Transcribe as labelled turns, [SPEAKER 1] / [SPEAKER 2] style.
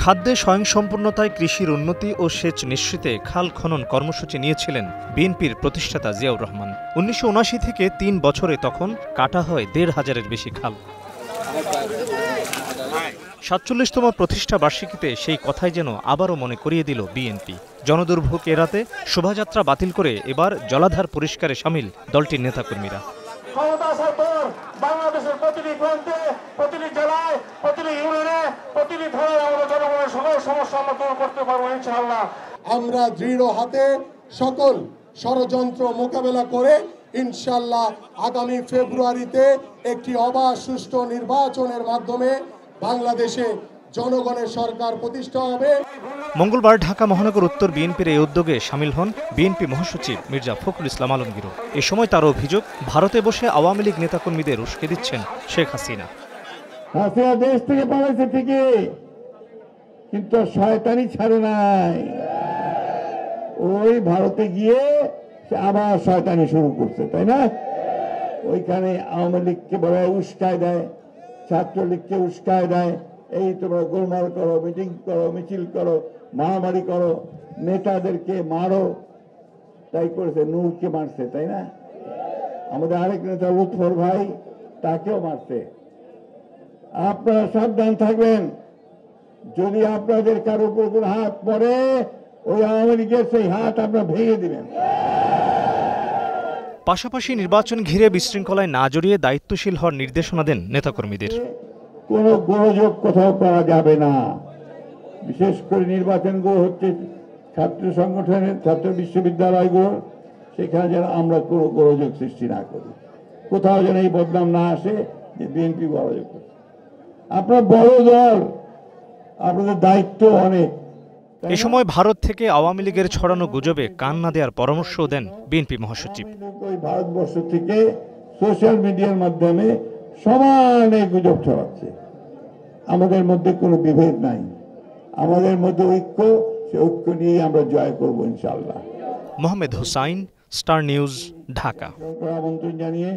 [SPEAKER 1] খাদ্যে স্বয়ংসম্পূর্ণতায় কৃষির উন্নতি ও সেচ নিশ্চিতে খাল খনন কর্মসূচি নিয়েছিলেন বিএনপির প্রতিষ্ঠাতা জিয়াউর রহমান। ১৯৭৯ থেকে ৩ বছরে তখন কাটা হয় ১৫০০-এর বেশি খাল। ৪৭তম প্রতিষ্ঠা বার্ষিকীতে সেই কথাই যেন আবারও মনে করিয়ে দিল বিএনপি। জনদুর্ভোগ এড়াতে শোভাযাত্রা বাতিল করে এবার জলাধার পরিষ্কারে সামিল দলটির নেতাকর্মীরা।
[SPEAKER 2] বাংলাদেশের প্রতিটি প্রান্তে, প্রতিটি জেলায়, প্রতিটি ইউনিয়নে, প্রতিটি থানায় আমরা জনগণের সকল সমস্যা আমরা দূর করতে পারবো ইনশাআল্লাহ। আমরা দৃঢ় হাতে সকল ষড়যন্ত্র মোকাবেলা করে ইনশাআল্লাহ আগামী ফেব্রুয়ারিতে একটি অবাধ সুষ্ঠু নির্বাচনের মাধ্যমে বাংলাদেশে জনগণের সরকার প্রতিষ্ঠা হবে।
[SPEAKER 1] মঙ্গলবার ঢাকা মহানগর উত্তর বিএনপির এই উদ্যোগে সামিল হন বিএনপি মহাসচিব মির্জা ফখরুল ইসলাম আলমগীর। এ সময় তার অভিযোগ, ভারতে বসে আওয়ামী লীগ নেতাকর্মীদের উস্কে দিচ্ছেন শেখ হাসিনা।
[SPEAKER 2] হাসিনা দেশ থেকে পালাইছে ঠিকই, কিন্তু শয়তানি ছাড়ে নাই। ওই ভারতে গিয়ে আবার শয়তানি শুরু করছে, তাই না? ওইখানে আওয়ামী লীগকে বলে উস্কায় দেয়, ছাত্রলীগকে উস্কায় দেয়, এই তোমরা গোলমাল করো, মিটিং করো, মিছিল করো, মারামারি করো, নেতাদেরকে মারো। তাই করেছে, নূরকে মারছে, তাই না? আমাদের আরেক নেতা লুৎফর ভাই, তাকেও মারছে। আপনারা সাবধান থাকবেন, যদি আপনাদের কারো উপর কোনো হাত পড়ে, ওই আওয়ামী লীগের সেই হাত আপনারা ভেঙে দিবেন।
[SPEAKER 1] পাশাপাশি নির্বাচন ঘিরে বিশৃঙ্খলায় না জড়িয়ে দায়িত্বশীল হওয়ার নির্দেশনা দেন নেতাকর্মীদের।
[SPEAKER 2] কোনো গোলযোগ কোথাও করা যাবে না। বিশেষ করে নির্বাচনগুলো হচ্ছে ছাত্র সংগঠনের, ছাত্র বিশ্ববিদ্যালয়গুলো, সেখানে যেন আমরা কোনো গোলযোগ সৃষ্টি না করি। কোথাও যেন এই বদনাম না আসে যে বিএনপি গোলযোগ করছে। আপনার বড় দল, আপনাদের দায়িত্ব অনেক।
[SPEAKER 1] এ সময় ভারত থেকে আওয়ামী লীগের ছড়ানো গুজবে কান না দেওয়ার পরামর্শও দেন বিএনপি মহাসচিব।
[SPEAKER 2] ওই ভারতবর্ষ থেকে সোশ্যাল মিডিয়ার মাধ্যমে সমানে গুজব ছড়াচ্ছে। আমাদের মধ্যে কোনো বিভেদ নাই, আমাদের মধ্যে ঐক্য, সে ঐক্য নিয়ে আমরা জয় করব ইনশাআল্লাহ।
[SPEAKER 1] Mohammad Hussain, Star News, Dhaka.
[SPEAKER 2] আমন্ত্রণ জানিয়ে